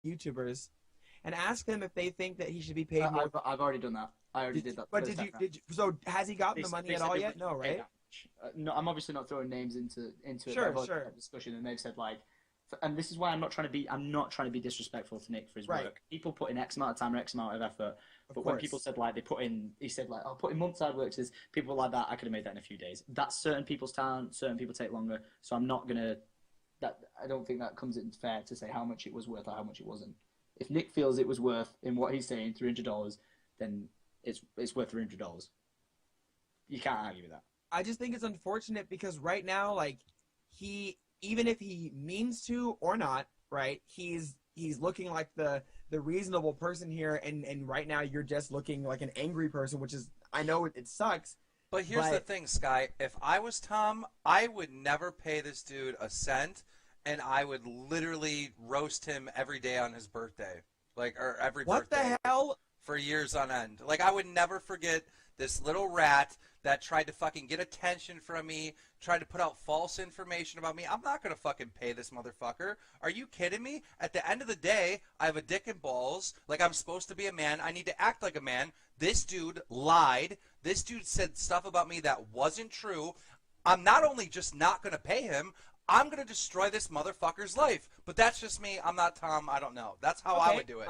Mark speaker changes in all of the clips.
Speaker 1: YouTubers and ask them if they think that he should be paid more.
Speaker 2: I've already done that. I already did that.
Speaker 1: But did you? So has he gotten the money at all yet? No, right?
Speaker 2: No, I'm obviously not throwing names into
Speaker 1: Sure,
Speaker 2: a discussion, and they've said like, and this is why I'm not trying to be disrespectful to Nick for his work. People put in X amount of time or X amount of effort, but when people said like he said like, I'll put in months hard work. Says people like that, I could have made that in a few days. That's certain people's talent. Certain people take longer, so I'm not gonna. I don't think that comes in fair to say how much it was worth or how much it wasn't. If Nick feels it was worth in what he's saying $300, then it's worth $300. You can't argue with that.
Speaker 1: I just think it's unfortunate because right now, like, even if he means to or not, right, he's looking like the reasonable person here, and right now you're just looking like an angry person, which is, I know it sucks.
Speaker 3: But here's the thing, Sky. If I was Tom, I would never pay this dude a cent, and I would literally roast him every day on his birthday. Or every birthday.
Speaker 1: What the hell?
Speaker 3: For years on end. Like, I would never forget this little rat that tried to fucking get attention from me, tried to put out false information about me. I'm not going to fucking pay this motherfucker. Are you kidding me? At the end of the day, I have a dick and balls. Like, I'm supposed to be a man. I need to act like a man. This dude lied. This dude said stuff about me that wasn't true. I'm not only just not going to pay him, I'm going to destroy this motherfucker's life. But that's just me. I'm not Tom. I don't know. That's how I would do it.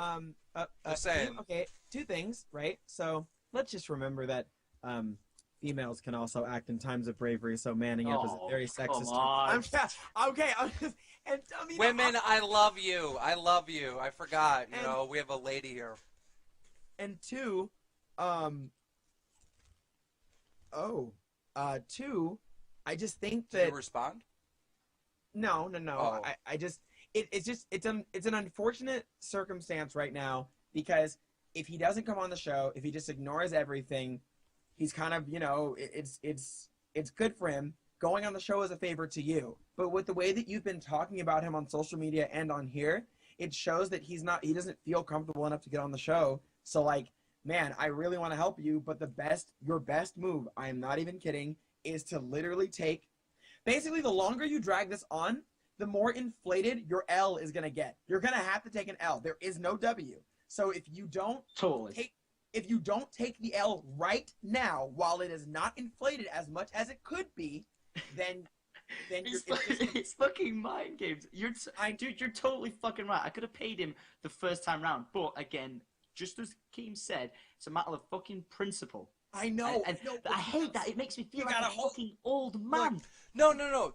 Speaker 3: Just saying.
Speaker 1: Two things, right? So let's just remember that females can also act in times of bravery, so manning up is a very sexist term.
Speaker 3: Women, I love you. I love you. I forgot. You know, we have a lady here.
Speaker 1: And two, I just think that...
Speaker 3: Did you respond?
Speaker 1: No.
Speaker 3: Oh.
Speaker 1: It's an unfortunate circumstance right now because if he doesn't come on the show, if he just ignores everything, he's kind of, it's good for him. Going on the show is a favor to you. But with the way that you've been talking about him on social media and on here, it shows that he doesn't feel comfortable enough to get on the show. So like, man, I really want to help you, but your best move, I am not even kidding, is to literally basically the longer you drag this on, the more inflated your L is going to get. You're going to have to take an L. There is no W. So if you don't take the L right now while it is not inflated as much as it could be, then
Speaker 2: it's fucking mind games. Dude, you're totally fucking right. I could have paid him the first time round, but again, just as Keem said, it's a matter of fucking principle.
Speaker 1: I know.
Speaker 2: And I hate that. It makes me feel like a fucking old man.
Speaker 3: No.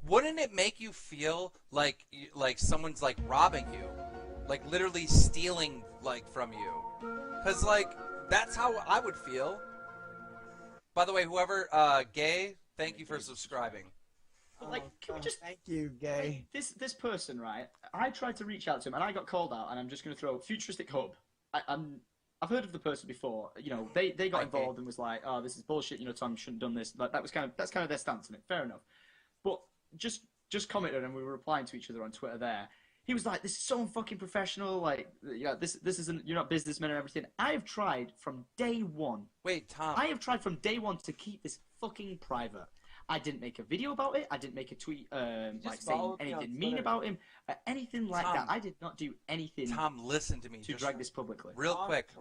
Speaker 3: Wouldn't it make you feel like someone's like robbing you? Like literally stealing from you? Cuz that's how I would feel. By the way, whoever Gay, thank you for subscribing.
Speaker 2: But can we just
Speaker 1: thank you, Gay.
Speaker 2: This person, right? I tried to reach out to him and I got called out, and I'm just going to throw Futuristic Hub. I've heard of the person before. They got involved and was like, "Oh, this is bullshit. Tom shouldn't have done this." That's kind of their stance on it. Fair enough. But just commented, and we were replying to each other on Twitter. There, he was like, "This is so fucking professional. This isn't. You're not businessmen and everything." I have tried from day one.
Speaker 3: Wait, Tom.
Speaker 2: I have tried from day one to keep this fucking private. I didn't make a video about it. I didn't make a tweet saying anything mean about him, anything like that. I did not do anything.
Speaker 3: Tom, listen to me.
Speaker 2: To drag this publicly.
Speaker 3: Real quick,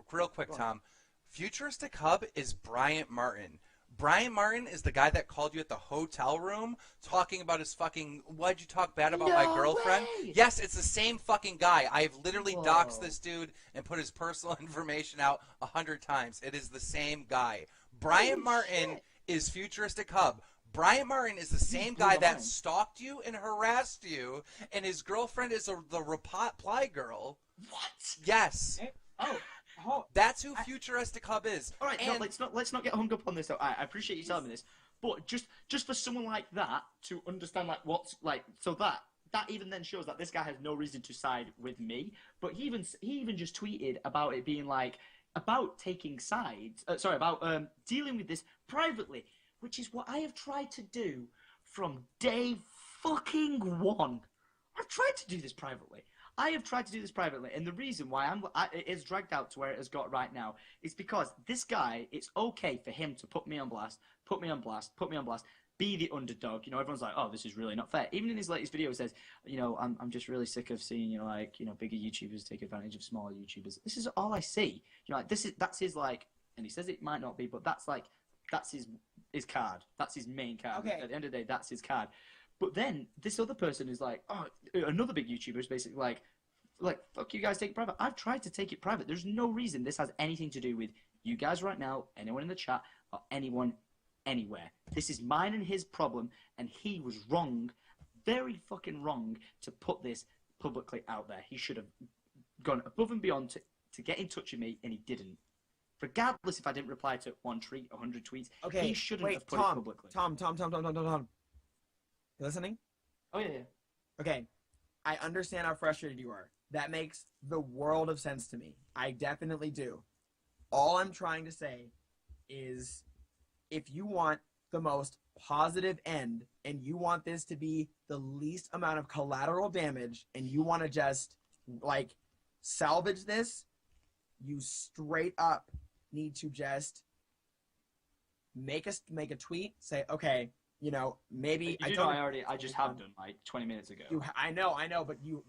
Speaker 3: Tom. Futuristic Hub is Bryant Martin. Bryant Martin is the guy that called you at the hotel room talking about his fucking, why'd you talk bad about my girlfriend?
Speaker 2: Way.
Speaker 3: Yes, it's the same fucking guy. I've literally doxed this dude and put his personal information out 100 times. It is the same guy. Bryant Martin is Futuristic Hub. Bryant Martin is the same guy that stalked you and harassed you, and his girlfriend is the reply girl.
Speaker 2: What?
Speaker 3: Yes.
Speaker 1: Oh,
Speaker 3: that's who Futuristic Hub is.
Speaker 2: All right, let's not get hung up on this. Though. I appreciate you telling me this, but just for someone like that to understand that even then shows that this guy has no reason to side with me. But he even just tweeted about it being about taking sides. About dealing with this privately. Which is what I have tried to do from day fucking one. I've tried to do this privately. And the reason why it is dragged out to where it has got right now is because this guy, it's okay for him to put me on blast, be the underdog. You know, everyone's like, oh, this is really not fair. Even in his latest video, it says, you know, I'm just really sick of seeing, you know, like, you know, bigger YouTubers take advantage of smaller YouTubers. This is all I see. You know, like, that's his, like, and he says it might not be, but that's his card. That's his main card.
Speaker 1: Okay.
Speaker 2: At the end of the day, that's his card. But then this other person is like, oh, another big YouTuber is basically like, fuck you guys, take it private. I've tried to take it private. There's no reason this has anything to do with you guys right now, anyone in the chat, or anyone anywhere. This is mine and his problem, and he was wrong, very fucking wrong, to put this publicly out there. He should have gone above and beyond to get in touch with me, and he didn't. Regardless if I didn't reply to one tweet, 100 tweets,
Speaker 1: Okay,
Speaker 2: he shouldn't have put
Speaker 1: Tom,
Speaker 2: it publicly.
Speaker 1: Tom. You listening?
Speaker 2: Oh, yeah.
Speaker 1: Okay, I understand how frustrated you are. That makes the world of sense to me. I definitely do. All I'm trying to say is if you want the most positive end and you want this to be the least amount of collateral damage and you want to just, like, salvage this, you straight up need to just make a tweet, say, okay, you know, maybe
Speaker 2: I just have done like 20 minutes ago.
Speaker 1: I know, but you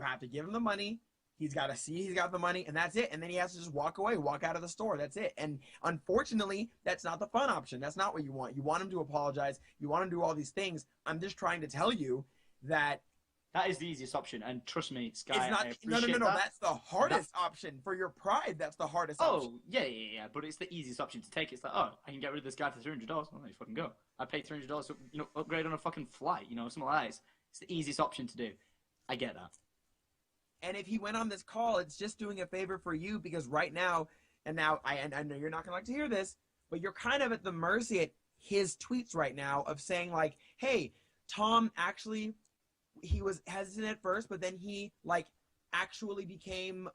Speaker 1: have to give him the money. He's got to see he's got the money, and that's it. And then he has to just walk away, walk out of the store. That's it. And unfortunately, that's not the fun option. That's not what you want. You want him to apologize. You want him to do all these things. I'm just trying to tell you that
Speaker 2: that is the easiest option. And trust me, Sky,
Speaker 1: it's not. No. That's the hardest option for your pride. That's the hardest option.
Speaker 2: Oh, yeah. But it's the easiest option to take. It's like, oh, I can get rid of this guy for $300. Well, there you fucking go. I paid $300 to, you know, upgrade on a fucking flight. You know, something like that. It's the easiest option to do. I get that.
Speaker 1: And if he went on this call, it's just doing a favor for you because right now, and I know you're not gonna like to hear this, but you're kind of at the mercy at his tweets right now of saying like, hey, Tom actually, he was hesitant at first, but then he like actually became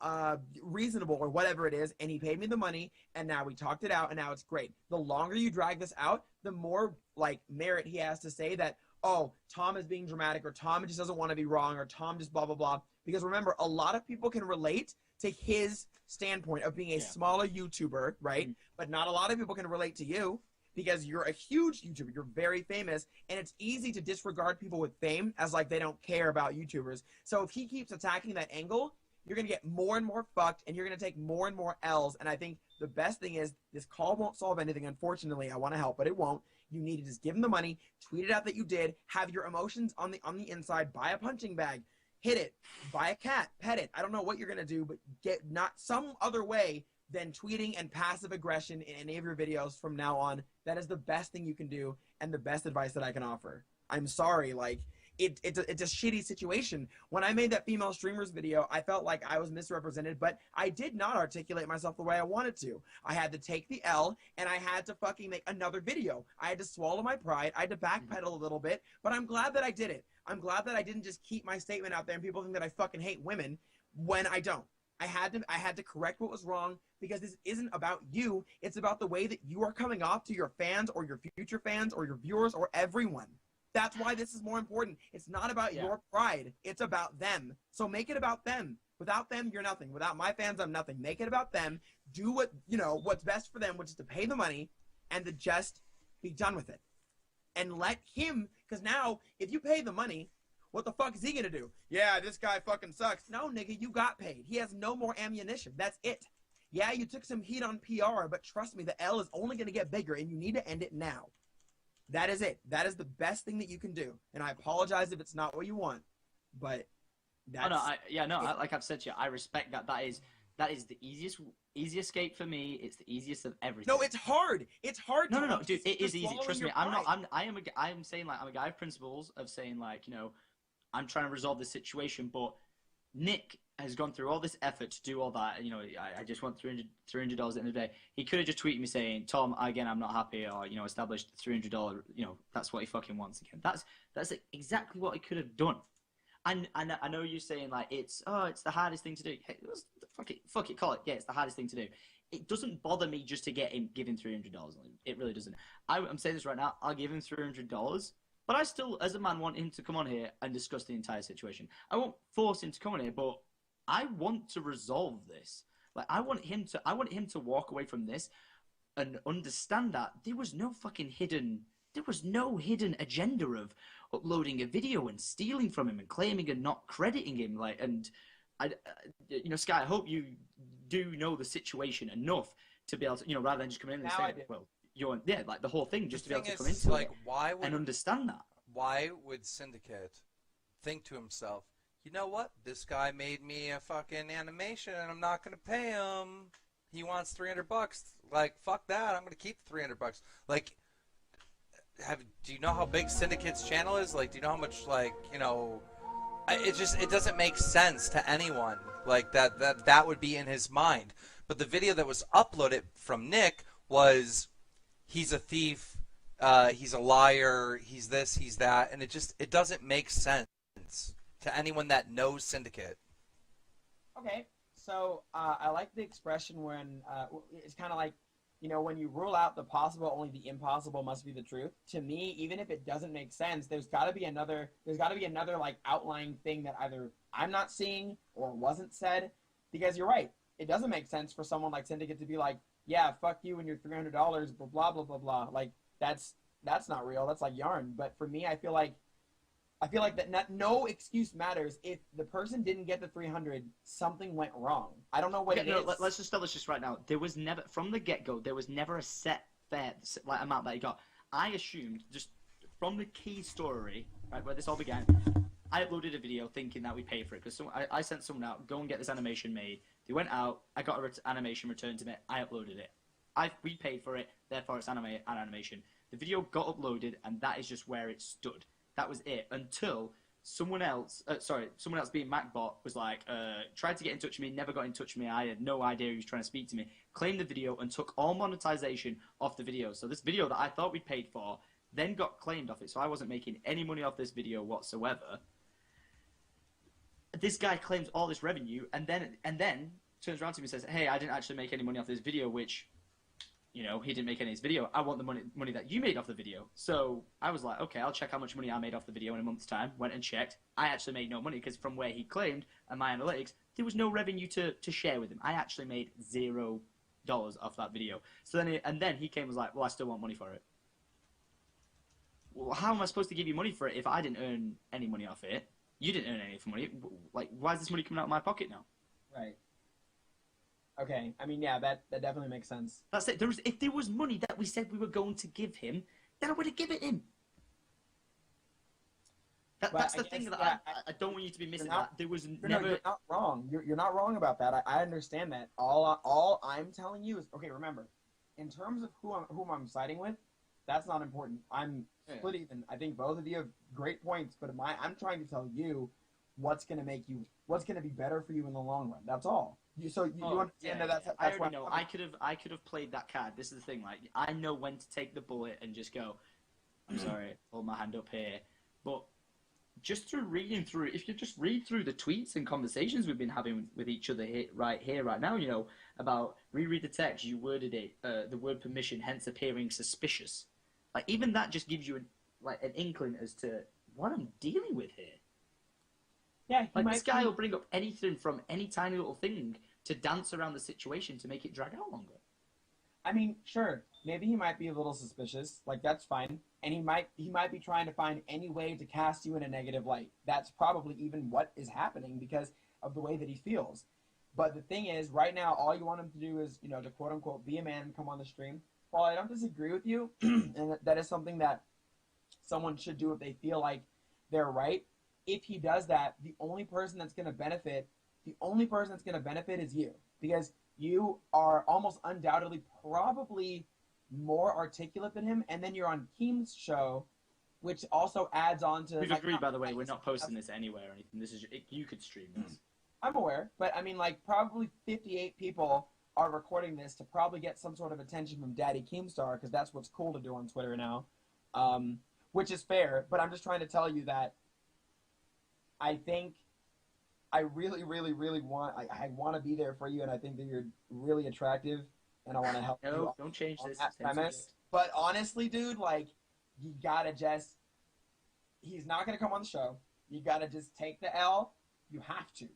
Speaker 1: reasonable or whatever it is, and he paid me the money, and now we talked it out, and now it's great. The longer you drag this out, the more like merit he has to say that, oh, Tom is being dramatic, or Tom just doesn't want to be wrong, or Tom just blah, blah, blah. Because remember, a lot of people can relate to his standpoint of being a smaller YouTuber, right? Mm-hmm. But not a lot of people can relate to you because you're a huge YouTuber. You're very famous, and it's easy to disregard people with fame as like they don't care about YouTubers. So if he keeps attacking that angle, you're going to get more and more fucked, and you're going to take more and more L's. And I think the best thing is this call won't solve anything. Unfortunately, I want to help, but it won't. You need to just give him the money, tweet it out that you did, have your emotions on the inside, buy a punching bag, hit it, buy a cat, pet it. I don't know what you're going to do, but get not some other way than tweeting and passive aggression in any of your videos from now on. That is the best thing you can do and the best advice that I can offer. I'm sorry, like, it's a shitty situation. When I made that female streamers video, I felt like I was misrepresented, but I did not articulate myself the way I wanted to. I had to take the L, and I had to fucking make another video. I had to swallow my pride. I had to backpedal a little bit, but I'm glad that I did it. I'm glad that I didn't just keep my statement out there and people think that I fucking hate women when I don't. I had to correct what was wrong because this isn't about you. It's about the way that you are coming off to your fans or your future fans or your viewers or everyone. That's why this is more important. It's not about your pride. It's about them. So make it about them. Without them, you're nothing. Without my fans, I'm nothing. Make it about them. Do what, you know, what's best for them, which is to pay the money and to just be done with it. And let him, because now, if you pay the money, what the fuck is he going to do? Yeah, this guy fucking sucks. No, nigga, you got paid. He has no more ammunition. That's it. Yeah, you took some heat on PR, but trust me, the L is only going to get bigger, and you need to end it now. That is it. That is the best thing that you can do. And I apologize if it's not what you want, but that's...
Speaker 2: Like I've said to you, I respect that. That is the easy escape for me. It's the easiest of everything.
Speaker 1: No, it's hard. It's hard.
Speaker 2: No, dude, it is easy. Trust me. I'm saying, like, I'm a guy of principles of saying, like, you know, I'm trying to resolve this situation, but Nick has gone through all this effort to do all that. And, you know, I just want $300 at the end of the day. He could have just tweeted me saying, Tom, again, I'm not happy, or, you know, established $300, you know, that's what he fucking wants again. That's exactly what he could have done. And I know you're saying, like, it's the hardest thing to do. Hey, fuck it, call it. Yeah, it's the hardest thing to do. It doesn't bother me just to give him $300. It really doesn't. I'm saying this right now. I'll give him $300. But I still, as a man, want him to come on here and discuss the entire situation. I won't force him to come on here, but I want to resolve this. Like, I want him to walk away from this and understand that there was no fucking hidden there was no hidden agenda of uploading a video and stealing from him and claiming and not crediting him. Like, and I, Sky, I hope you do know the situation enough to be able to, rather than just come in and say, well, like the whole thing, just to be able to come into it and understand that.
Speaker 3: Why would Syndicate think to himself, you know what? This guy made me a fucking animation, and I'm not gonna pay him. He wants $300. Like, fuck that. I'm gonna keep the $300. Like, do you know how big Syndicate's channel is? Like, do you know how much, like, it doesn't make sense to anyone. Like, that would be in his mind. But the video that was uploaded from Nick was, he's a thief, he's a liar, he's this, he's that, and it doesn't make sense to anyone that knows Syndicate.
Speaker 1: Okay, so I like the expression when it's kind of like, when you rule out the possible, only the impossible must be the truth. To me, even if it doesn't make sense, there's got to be another like outlying thing that either I'm not seeing or wasn't said. Because you're right, it doesn't make sense for someone like Syndicate to be like, yeah, fuck you and your $300, blah blah blah blah blah. Like that's not real. That's like yarn. But for me, I feel like that no excuse matters. If the person didn't get the 300, something went wrong. I don't know what it is.
Speaker 2: Let's just establish this right now. There was never, from the get-go, there was never a set fair like amount that he got. I assumed, just from the key story, right, where this all began, I uploaded a video thinking that we paid for it, because I sent someone out, go and get this animation made. They went out, I got an animation returned to me, I uploaded it. We paid for it, therefore it's an animation. The video got uploaded, and that is just where it stood. That was it, until someone else being MakBot was like, tried to get in touch with me, never got in touch with me, I had no idea he was trying to speak to me, claimed the video and took all monetization off the video. So this video that I thought we paid for then got claimed off it, so I wasn't making any money off this video whatsoever. This guy claims all this revenue, and then turns around to me and says, hey, I didn't actually make any money off this video, which, he didn't make any of his video. I want the money that you made off the video. So I was like, okay, I'll check how much money I made off the video in a month's time. Went and checked. I actually made no money, because from where he claimed and my analytics, there was no revenue to share with him. I actually made $0 off that video. So then he came and was like, well, I still want money for it. Well, how am I supposed to give you money for it if I didn't earn any money off it? You didn't earn any money. Like, why is this money coming out of my pocket now?
Speaker 1: Right. Okay, I mean, yeah, that definitely makes sense.
Speaker 2: That's it. If there was money that we said we were going to give him, then I would have given it him. That's the thing that I don't want you to be missing. There was never.
Speaker 1: You're not wrong. You're not wrong about that. I understand that. All I'm telling you is, okay, remember, in terms of whom I'm siding with, that's not important. I'm split even. I think both of you have great points, but I'm trying to tell you what's going to be better for you in the long run. That's all. You understand that? That's
Speaker 2: I already know. I could have played that card. This is the thing. Like, I know when to take the bullet and just go, I'm sorry, hold my hand up here. But just through reading through, if you just read through the tweets and conversations we've been having with each other right now, about reread the text, you worded it, the word permission, hence appearing suspicious. Like, even that just gives you an inkling as to what I'm dealing with here.
Speaker 1: Yeah,
Speaker 2: this guy will bring up anything from any tiny little thing to dance around the situation to make it drag out longer.
Speaker 1: I mean, sure, maybe he might be a little suspicious. Like, that's fine. And he might be trying to find any way to cast you in a negative light. That's probably even what is happening because of the way that he feels. But the thing is, right now, all you want him to do is, to quote-unquote be a man and come on the stream. While I don't disagree with you, and that is something that someone should do if they feel like they're right, if he does that, the only person that's going to benefit is you. Because you are almost undoubtedly probably more articulate than him, and then you're on Keem's show, which also adds on to...
Speaker 2: We've agreed, by the way, we're not posting this anywhere or anything. This is you could stream this.
Speaker 1: I'm aware, but I mean, probably 58 people are recording this to probably get some sort of attention from Daddy Keemstar, because that's what's cool to do on Twitter now, which is fair, but I'm just trying to tell you that I think I really, really, really want to be there for you, and I think that you're really attractive, and I want to help you.
Speaker 2: No, don't change this.
Speaker 1: Premise. But honestly, dude, you gotta just... He's not gonna come on the show. You gotta just take the L. You have to.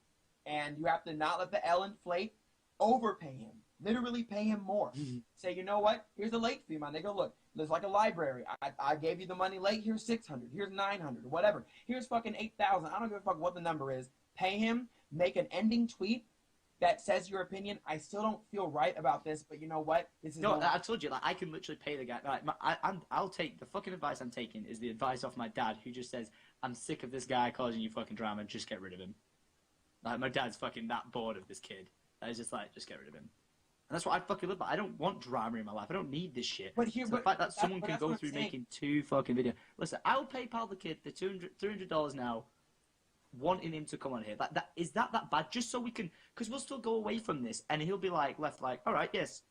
Speaker 1: And you have to not let the L inflate. Overpay him. Literally pay him more. Say, you know what? Here's a late fee, man. They go, look, there's like a library. I gave you the money late. Here's 600. Here's 900. Whatever. Here's fucking 8,000. I don't give a fuck what the number is. Pay him. Make an ending tweet that says your opinion. I still don't feel right about this, but you know what? This is
Speaker 2: no. I told you, like, I can literally pay the guy. Like, I'll take the fucking advice I'm taking is the advice off my dad, who just says, "I'm sick of this guy causing you fucking drama. Just get rid of him." Like, my dad's fucking that bored of this kid. I was just like, just get rid of him. And that's what I fucking live by. I don't want drama in my life. I don't need this shit.
Speaker 1: But here,
Speaker 2: so the fact that someone can go through making 2 fucking videos. Listen, I'll PayPal the kid the $300 now, wanting him to come on here. Like, is that bad? Just so we can, because we'll still go away from this, and he'll be like, left like, all right, yes,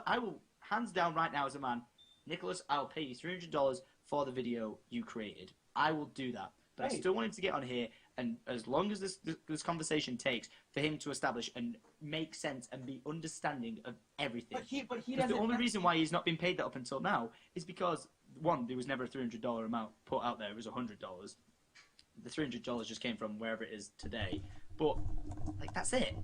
Speaker 2: I will, hands down right now as a man, Nicholas, I'll pay you $300 for the video you created. I will do that. But I still want him to get on here, and as long as this conversation takes for him to establish and make sense and be understanding of everything.
Speaker 1: But he doesn't.
Speaker 2: The only reason why he's not been paid that up until now is because, one, there was never a $300 amount put out there. It was $100. The $300 just came from wherever it is today. But, like, that's it.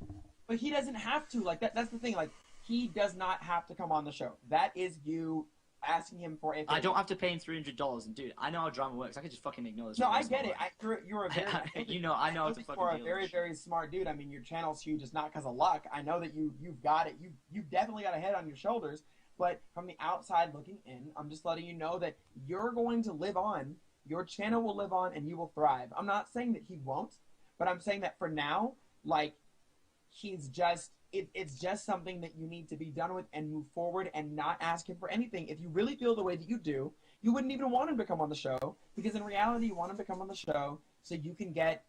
Speaker 1: But he doesn't have to. Like, that's the thing. Like, he does not have to come on the show. That is you asking him for a favor.
Speaker 2: I don't have to pay him $300, and dude, I know how drama works. I can just fucking ignore this.
Speaker 1: No, I get it. You're a very,
Speaker 2: I know how to fucking
Speaker 1: for a
Speaker 2: deal
Speaker 1: very,
Speaker 2: with
Speaker 1: very smart dude. I mean, your channel's huge. It's not because of luck. I know that you've got it. You've definitely got a head on your shoulders. But from the outside looking in, I'm just letting you know that you're going to live on. Your channel will live on, and you will thrive. I'm not saying that he won't, but I'm saying that for now, like, he's just. It's just something that you need to be done with and move forward and not ask him for anything. If you really feel the way that you do, you wouldn't even want him to come on the show, because in reality you want him to come on the show so you can get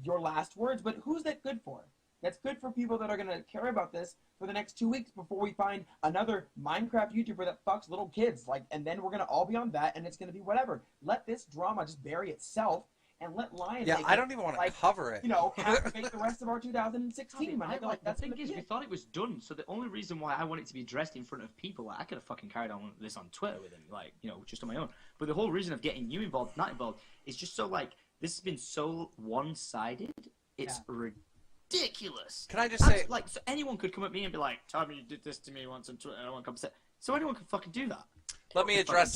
Speaker 1: your last words. But who's that good for? That's good for people that are going to care about this for the next 2 weeks before we find another Minecraft YouTuber that fucks little kids. Like, and then we're going to all be on that, and it's going to be whatever. Let this drama just bury itself. And let Lion.
Speaker 3: Yeah, I don't even want to cover it.
Speaker 1: You know, have to make the rest of our 2016.
Speaker 2: The thing is, we thought it was done, so the only reason why I want it to be addressed in front of people, like, I could have fucking carried on this on Twitter with him, like, you know, just on my own. But the whole reason of getting you involved, not involved, is just so, like, this has been so one-sided. It's ridiculous.
Speaker 3: Can I just say,
Speaker 2: like, so anyone could come at me and be like, "Tommy, you did this to me once on Twitter, and I want to come say." So anyone can fucking do that.
Speaker 3: Let me address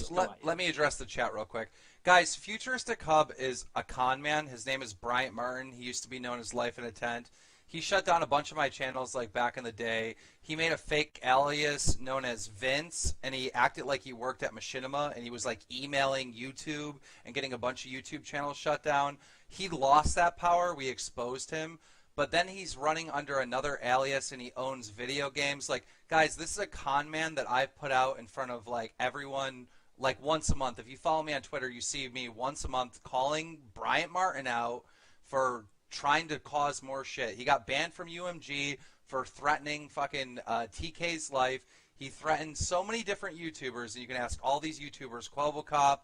Speaker 3: the chat real quick. Guys, Futuristic Hub is a con man. His name is Bryant Martin. He used to be known as Life in a Tent. He shut down a bunch of my channels, like, back in the day. He made a fake alias known as Vince, and he acted like he worked at Machinima, and he was, like, emailing YouTube and getting a bunch of YouTube channels shut down. He lost that power. We exposed him. But then he's running under another alias, and he owns video games. Like, guys, this is a con man that I've put out in front of, like, everyone, like, once a month. If you follow me on Twitter, you see me once a month calling Bryant Martin out for trying to cause more shit. He got banned from UMG for threatening fucking TK's life. He threatened so many different YouTubers, and you can ask all these YouTubers, Quovalcop,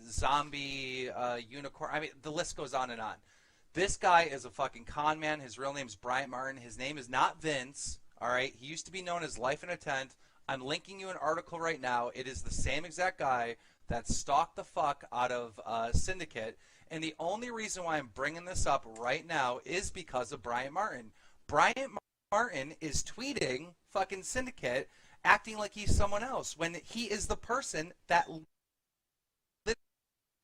Speaker 3: Zombie, Unicorn. I mean, the list goes on and on. This guy is a fucking con man. His real name is Bryant Martin. His name is not Vince, all right? He used to be known as Life in a Tent. I'm linking you an article right now. It is the same exact guy that stalked the fuck out of Syndicate. And the only reason why I'm bringing this up right now is because of Bryant Martin. Bryant Martin is tweeting fucking Syndicate, acting like he's someone else, when he is the person that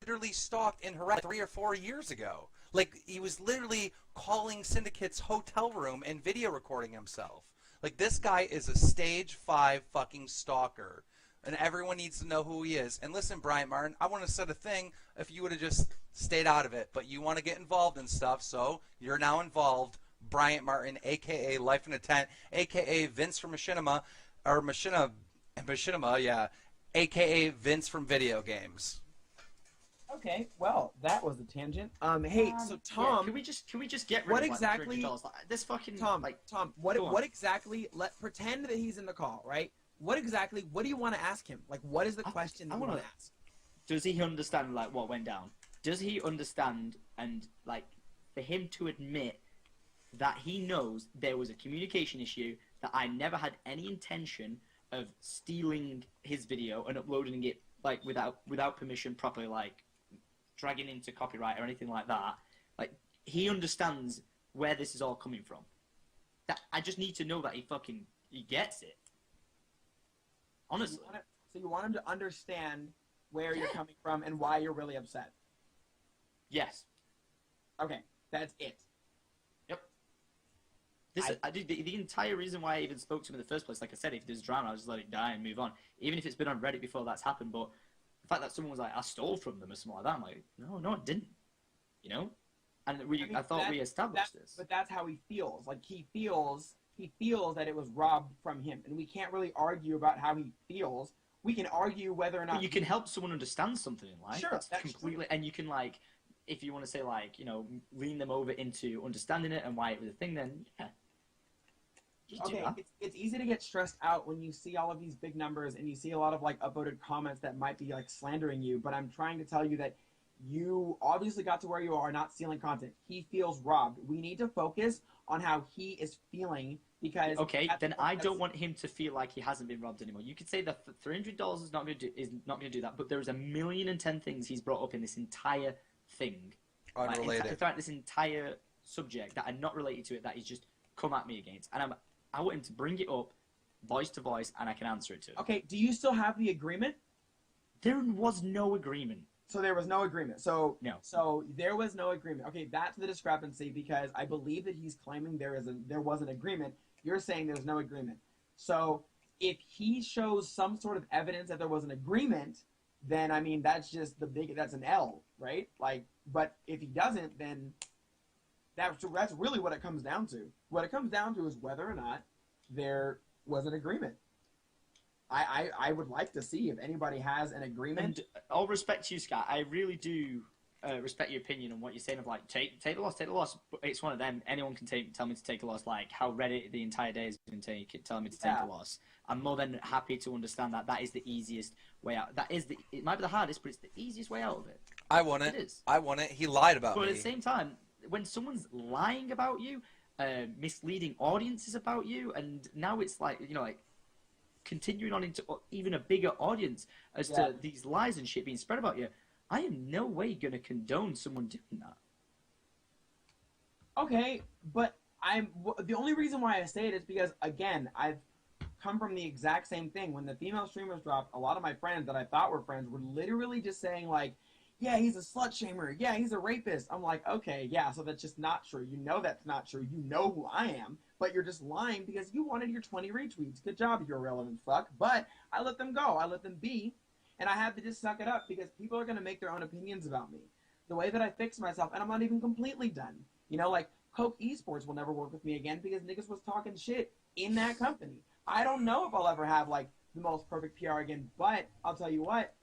Speaker 3: literally stalked and harassed 3 or 4 years ago. Like, he was literally calling Syndicate's hotel room and video recording himself. Like, this guy is a stage 5 fucking stalker. And everyone needs to know who he is. And listen, Bryant Martin, I want to set a thing if you would have just stayed out of it. But you want to get involved in stuff, so you're now involved. Bryant Martin, a.k.a. Life in a Tent, a.k.a. Vince from Machinima, or Machinima, yeah, a.k.a. Vince from video games.
Speaker 1: Okay, well, that was a tangent. Hey, so Tom,
Speaker 2: yeah, can we just get rid
Speaker 1: what
Speaker 2: of
Speaker 1: exactly?
Speaker 2: $300? This fucking
Speaker 1: Tom, what exactly? Pretend that he's in the call, right? What do you want to ask him? Like, what is the question that you want to ask?
Speaker 2: Does he understand, like, what went down? Does he understand, and, like, for him to admit that he knows there was a communication issue, that I never had any intention of stealing his video and uploading it, like, without permission properly, like, dragging into copyright or anything like that. Like, he understands where this is all coming from. That I just need to know that he fucking he gets it. Honestly.
Speaker 1: So you want him to understand where you're coming from and why you're really upset.
Speaker 2: Yes.
Speaker 1: Okay, that's it.
Speaker 2: Yep. The entire reason why I even spoke to him in the first place, like I said, if there's drama, I'll just let it die and move on. Even if it's been on Reddit before that's happened, but the fact that someone was like, I stole from them or something like that, I'm like, no, I didn't. You know? And I thought we established this.
Speaker 1: But that's how he feels. Like, he feels that it was robbed from him. And we can't really argue about how he feels. We can argue whether or not...
Speaker 2: But you can help someone understand something in life.
Speaker 1: Sure,
Speaker 2: that's completely... True. And you can, like, if you want to say, like, you know, lean them over into understanding it and why it was a thing, then, yeah.
Speaker 1: Okay, it's easy to get stressed out when you see all of these big numbers and you see a lot of, like, upvoted comments that might be, like, slandering you. But I'm trying to tell you that you obviously got to where you are not stealing content. He feels robbed. We need to focus on how he is feeling because...
Speaker 2: Okay, then I don't want him to feel like he hasn't been robbed anymore. You could say that $300 is not going to do that, but there is 1,010,000 things he's brought up in this entire thing.
Speaker 3: Unrelated.
Speaker 2: Throughout this entire subject that are not related to it that he's just come at me against. And I want him to bring it up, voice to voice, and I can answer it to him.
Speaker 1: Okay, do you still have the agreement?
Speaker 2: There was no agreement.
Speaker 1: So there was no agreement. So
Speaker 2: no.
Speaker 1: So there was no agreement. Okay, that's the discrepancy because I believe that he's claiming there was an agreement. You're saying there's no agreement. So if he shows some sort of evidence that there was an agreement, then I mean that's an L, right? Like, but if he doesn't, then that's really what it comes down to. What it comes down to is whether or not there was an agreement. I would like to see if anybody has an agreement.
Speaker 2: And all respect to you, Scott. I really do respect your opinion on what you're saying of like take the loss. But it's one of them. Anyone can tell me to take a loss. Like how Reddit the entire day has been telling me to take a loss. I'm more than happy to understand that. That is the easiest way out. It might be the hardest, but it's the easiest way out of it.
Speaker 3: I want it.
Speaker 2: It is.
Speaker 3: I want it. He lied about me.
Speaker 2: But at the same time, when someone's lying about you, misleading audiences about you, and now it's like continuing on into even a bigger audience as to these lies and shit being spread about you, I am no way going to condone someone doing that.
Speaker 1: Okay, but the only reason why I say it is because, again, I've come from the exact same thing. When the female streamers dropped, a lot of my friends that I thought were friends were literally just saying, like, yeah, he's a slut shamer. Yeah, he's a rapist. I'm like, okay, yeah, so that's just not true. You know that's not true. You know who I am. But you're just lying because you wanted your 20 retweets. Good job, you irrelevant fuck. But I let them go. I let them be. And I had to just suck it up because people are going to make their own opinions about me. The way that I fix myself, and I'm not even completely done. You know, like, Coke Esports will never work with me again because niggas was talking shit in that company. I don't know if I'll ever have, like, the most perfect PR again. But I'll tell you what.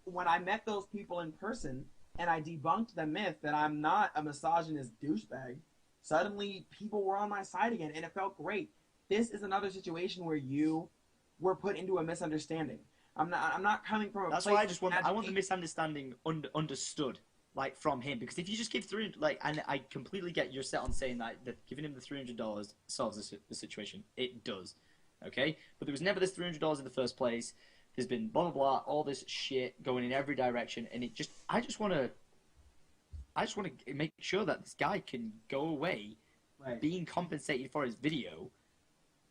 Speaker 1: When I met those people in person and I debunked the myth that I'm not a misogynist douchebag, suddenly people were on my side again, and it felt great. This is another situation where you were put into a misunderstanding. I'm not coming from a
Speaker 2: That's
Speaker 1: place
Speaker 2: why I want the misunderstanding understood, like, from him. Because if you just give and I completely get you're set on saying that giving him the $300 solves the situation. It does, okay? But there was never this $300 in the first place. There's been blah blah blah, all this shit going in every direction, and I just want to make sure that this guy can go away, being compensated for his video,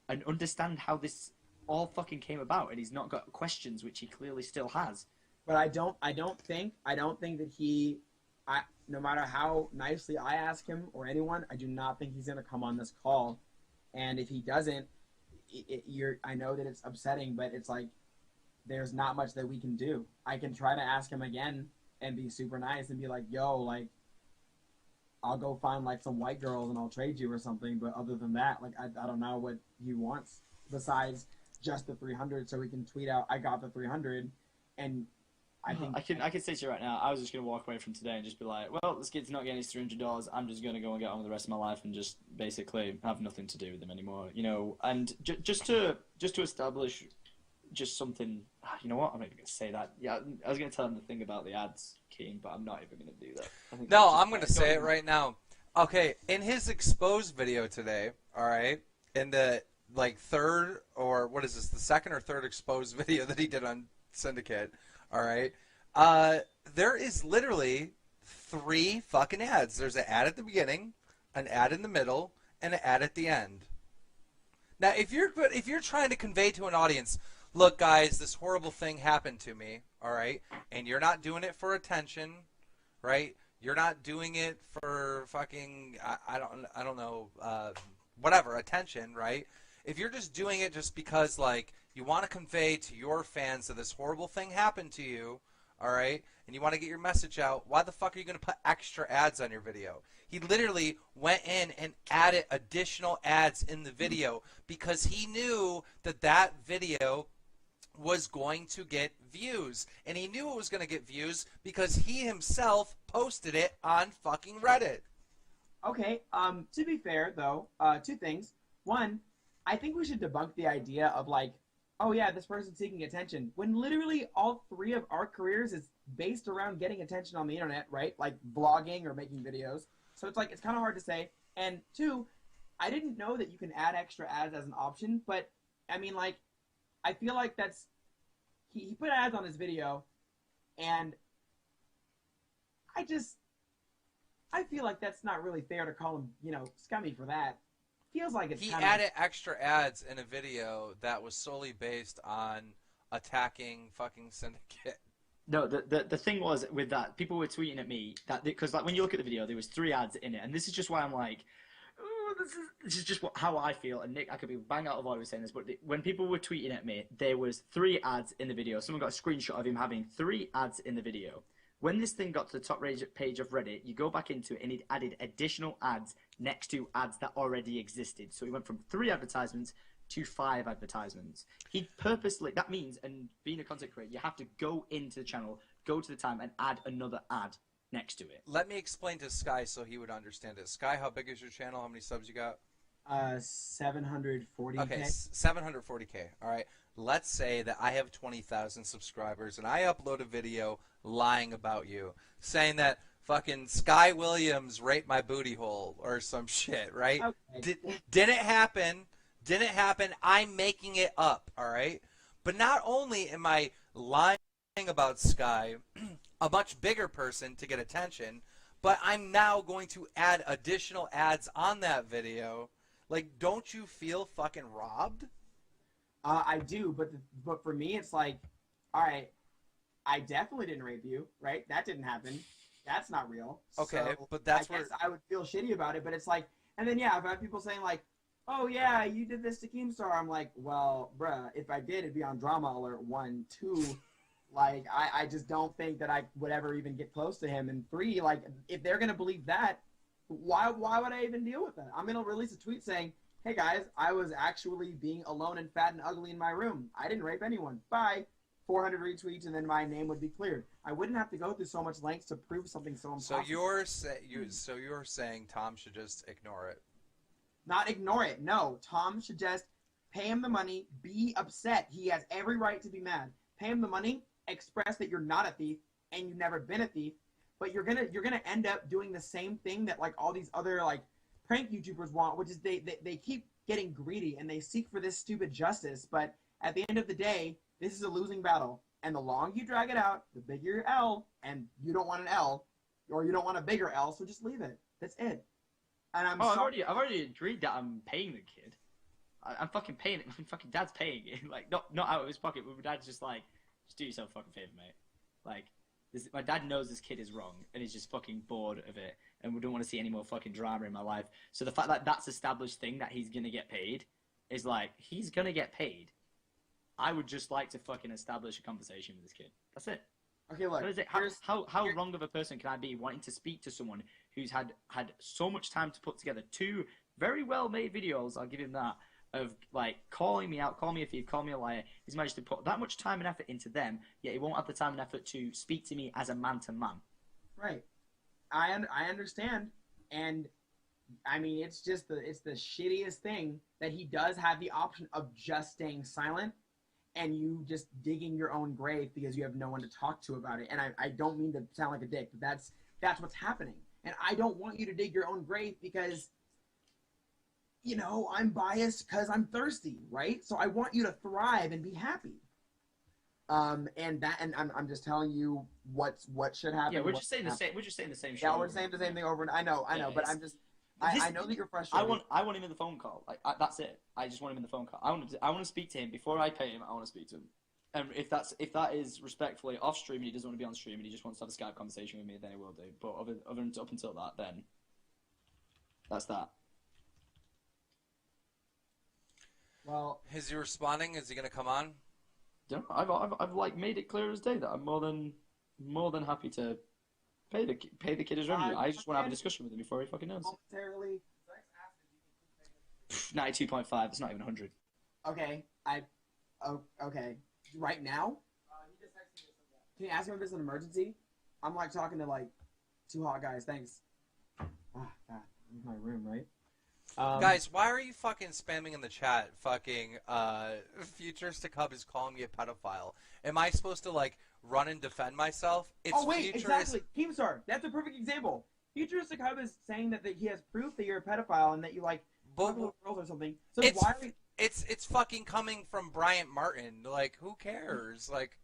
Speaker 2: and understand how this all fucking came about, and he's not got questions, which he clearly still has.
Speaker 1: But I don't think that he, no matter how nicely I ask him or anyone, I do not think he's gonna come on this call, and if he doesn't, I know that it's upsetting, but it's like. There's not much that we can do. I can try to ask him again and be super nice and be like, yo, like, I'll go find, like, some white girls and I'll trade you or something. But other than that, like, I don't know what he wants besides just the 300 so he can tweet out, I got the 300. And I think...
Speaker 2: I can say to you right now, I was just going to walk away from today and just be like, well, this kid's not getting his $300. I'm just going to go and get on with the rest of my life and just basically have nothing to do with him anymore. You know, and just to establish... Just something, you know what? I'm not even going to say that. Yeah, I was going to tell him the thing about the ads, Keen, but I'm not even going to do that.
Speaker 3: No, I'm going to say it right now. Okay, in his exposed video today, all right, in the, like, third, or what is this, the second or third exposed video that he did on Syndicate, all right, there is literally 3 fucking ads. There's an ad at the beginning, an ad in the middle, and an ad at the end. Now, if you're trying to convey to an audience, look, guys, this horrible thing happened to me, all right, and you're not doing it for attention, right? You're not doing it for fucking I don't know whatever attention, right? If you're just doing it just because like you want to convey to your fans that this horrible thing happened to you, all right, and you want to get your message out, why the fuck are you going to put extra ads on your video? He literally went in and added additional ads in the video because he knew that that video was going to get views. And he knew it was going to get views because he himself posted it on fucking Reddit.
Speaker 1: Okay, to be fair, though, two things. One, I think we should debunk the idea of, like, oh, yeah, this person's seeking attention, when literally all three of our careers is based around getting attention on the internet, right? Like vlogging or making videos. So it's like, it's kind of hard to say. And two, I didn't know that you can add extra ads as an option, but, I mean, like, I feel like that's, he put ads on his video, and I feel like that's not really fair to call him, you know, scummy for that. Feels like it's
Speaker 3: He
Speaker 1: kinda...
Speaker 3: added extra ads in a video that was solely based on attacking fucking Syndicate.
Speaker 2: No, the thing was with that, people were tweeting at me that because like when you look at the video, there was 3 ads in it, and this is just why I'm like, oh, this is just how I feel. And Nick, I could be bang out of order saying this, but when people were tweeting at me, there was 3 ads in the video. Someone got a screenshot of him having 3 ads in the video. When this thing got to the top page of Reddit, you go back into it and it added additional ads next to ads that already existed. So he went from 3 advertisements to 5 advertisements. He purposely, that means, and being a content creator, you have to go into the channel, go to the time, and add another ad next to it.
Speaker 3: Let me explain to Sky so he would understand it. Sky, how big is your channel? How many subs you got?
Speaker 1: 740K.
Speaker 3: Okay, 740K. All right. Let's say that I have 20,000 subscribers and I upload a video lying about you, saying that fucking Sky Williams raped my booty hole or some shit, right?
Speaker 1: Okay.
Speaker 3: Didn't happen. Didn't happen. I'm making it up, all right? But not only am I lying about Sky, a much bigger person to get attention, but I'm now going to add additional ads on that video. Like, don't you feel fucking robbed?
Speaker 1: I do, but for me, it's like, all right, I definitely didn't rape you, right? That didn't happen. That's not real.
Speaker 3: Okay,
Speaker 1: so
Speaker 3: but that's
Speaker 1: I
Speaker 3: where
Speaker 1: guess I would feel shitty about it. But it's like, and then yeah, I've had people saying like, oh yeah, you did this to Keemstar. I'm like, well, bruh, if I did, it'd be on Drama Alert 1, 2. Like, I just don't think that I would ever even get close to him. And 3, like, if they're gonna believe that, why would I even deal with that? I'm gonna release a tweet saying, hey guys, I was actually being alone and fat and ugly in my room. I didn't rape anyone. Bye. 400 retweets, and then my name would be cleared. I wouldn't have to go through so much lengths to prove something so impossible.
Speaker 3: So you're saying Tom should just ignore it?
Speaker 1: Not ignore it. No, Tom should just pay him the money, be upset. He has every right to be mad. Pay him the money, express that you're not a thief and you've never been a thief, but you're gonna end up doing the same thing that like all these other like prank YouTubers want, which is they keep getting greedy and they seek for this stupid justice. But at the end of the day, this is a losing battle, and the longer you drag it out, the bigger your L, and you don't want an L, or you don't want a bigger L, so just leave it. That's it. And I'm sorry.
Speaker 2: I've already agreed that I'm paying the kid. I'm fucking paying it. My fucking dad's paying it. Like, not out of his pocket, but my dad's just like, just do yourself a fucking favor, mate. Like, my dad knows this kid is wrong, and he's just fucking bored of it, and we don't want to see any more fucking drama in my life. So the fact that that's established thing that he's gonna get paid is like, he's gonna get paid. I would just like to fucking establish a conversation with this kid. That's it.
Speaker 1: Okay, look.
Speaker 2: What is it? How wrong of a person can I be wanting to speak to someone who's had so much time to put together 2 very well made videos? I'll give him that, of like calling me out, call me a thief, call me a liar. He's managed to put that much time and effort into them, yet he won't have the time and effort to speak to me as a man to man.
Speaker 1: Right. I understand, and I mean it's the shittiest thing that he does have the option of just staying silent and you just digging your own grave because you have no one to talk to about it. And I don't mean to sound like a dick, but that's what's happening. And I don't want you to dig your own grave because, you know, I'm biased because I'm thirsty, right? So I want you to thrive and be happy. And I'm just telling you what should happen.
Speaker 2: Yeah, we're just saying the same. We're just saying the same shit.
Speaker 1: Yeah, we're saying the same thing over and I know,
Speaker 2: Yeah,
Speaker 1: but I'm just. I know that you're frustrated.
Speaker 2: I want him in the phone call. Like that's it. I just want him in the phone call. I want to speak to him before I pay him. I want to speak to him. And if that is respectfully off stream and he doesn't want to be on stream and he just wants to have a Skype conversation with me, then he will do. But up until that, then that's that.
Speaker 1: Well,
Speaker 3: is he responding? Is he gonna come on?
Speaker 2: Don't know. I've like made it clear as day that I'm more than happy to pay the kid his revenue. I just want to have a discussion with him before he fucking knows.
Speaker 1: Momentarily.
Speaker 2: 92.5. It's not even 100.
Speaker 1: Okay. Okay. Right now? He just texted me. Can you ask him if it's an emergency? I'm like talking to like two hot guys. Thanks. Ah, God. In my room, right?
Speaker 3: Guys, why are you fucking spamming in the chat? Fucking Futuristic Hub is calling me a pedophile. Am I supposed to like run and defend myself? It's
Speaker 1: exactly. Keemstar. That's a perfect example. Futuristic Hub is saying that he has proof that you're a pedophile and that you like little girls or something. So why are we...
Speaker 3: It's fucking coming from Bryant Martin. Like, who cares? Like,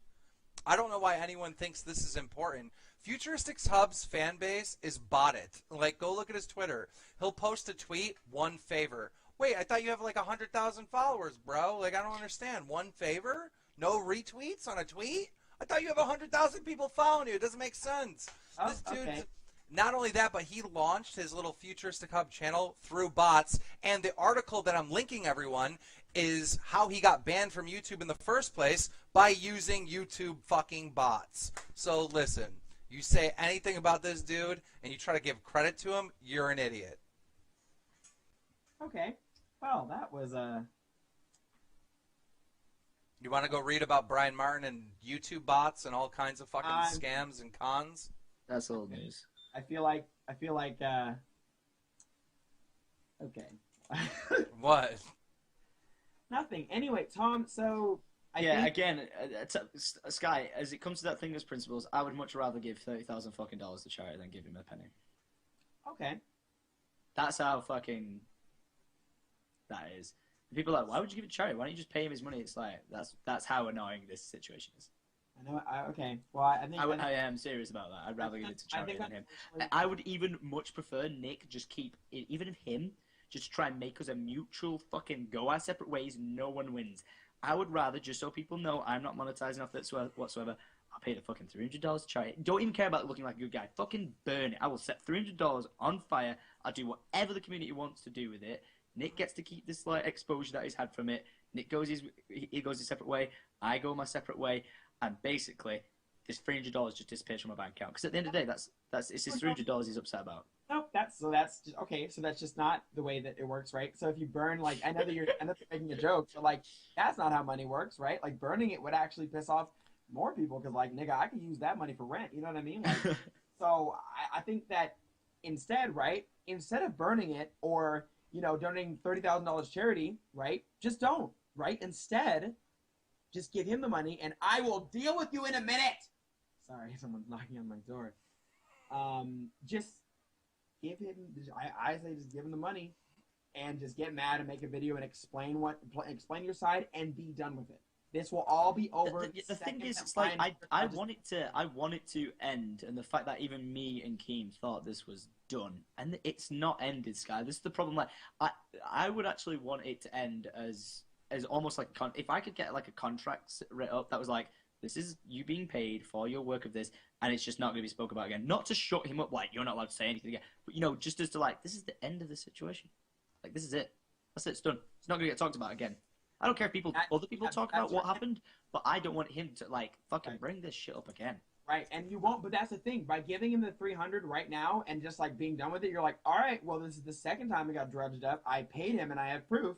Speaker 3: I don't know why anyone thinks this is important. Futuristic Hub's fan base is botted. Like, go look at his Twitter. He'll post a tweet, one favor. Wait, I thought you have like 100,000 followers, bro. Like, I don't understand. One favor? No retweets on a tweet? I thought you have 100,000 people following you. It doesn't make sense.
Speaker 1: Oh,
Speaker 3: this dude...
Speaker 1: okay.
Speaker 3: Not only that, but he launched his little Futuristic Hub channel through bots, and the article that I'm linking everyone is how he got banned from YouTube in the first place by using YouTube fucking bots. So listen, you say anything about this dude and you try to give credit to him, you're an idiot.
Speaker 1: Okay. Well, that was
Speaker 3: You want to go read about Brian Martin and YouTube bots and all kinds of fucking scams and cons?
Speaker 2: That's old news.
Speaker 1: I feel like okay.
Speaker 3: What?
Speaker 1: Nothing. Anyway, Tom, so
Speaker 2: again, Sky, as it comes to that thing as principles, I would much rather give $30,000 fucking dollars to charity than give him a penny.
Speaker 1: Okay.
Speaker 2: That's how fucking that is. People are like, why would you give it to charity? Why don't you just pay him his money? It's like that's how annoying this situation is.
Speaker 1: I know. Okay. Well, I think
Speaker 2: I am serious about that. I'd rather give it to charity than him. I would even much prefer Nick just keep even if him just try and make us a mutual fucking go our separate ways. No one wins. I would rather, just so people know I'm not monetizing off this whatsoever, I'll pay the fucking $300 to charity. Don't even care about looking like a good guy. Fucking burn it. I will set $300 on fire. I'll do whatever the community wants to do with it. Nick gets to keep this like exposure that he's had from it. Nick goes his separate way. I go my separate way. And basically, this $300 just disappears from my bank account. Because at the end of the day, it's his $300 he's upset about.
Speaker 1: Nope, that's just okay. So that's just not the way that it works, right? So if you burn, like, I know that you're making a joke, but like that's not how money works, right? Like burning it would actually piss off more people because, like, nigga, I could use that money for rent. You know what I mean? Like, so I think that instead, right? Instead of burning it or donating $30,000 charity, right? Just don't, right? Instead, just give him the money, and I will deal with you in a minute. Sorry, someone's knocking on my door. Just give him. I say just give him the money, and just get mad and make a video and explain your side and be done with it. This will all be over.
Speaker 2: The thing is, it's like I want it to end, and the fact that even me and Keem thought this was done, and it's not ended, Sky. This is the problem. Like I would actually want it to end as almost like if I could get like a contract written up that was like, this is you being paid for your work of this, and it's just not going to be spoken about again. Not to shut him up, like you're not allowed to say anything again, but just as to like, this is the end of the situation. Like this is it. That's it. It's done. It's not going to get talked about again. I don't care if other people talk about what happened, but I don't want him to like fucking bring this shit up again.
Speaker 1: Right, and you won't. But that's the thing. By giving him the 300 right now and just like being done with it, you're like, all right, well, this is the second time it got drudged up. I paid him, and I have proof.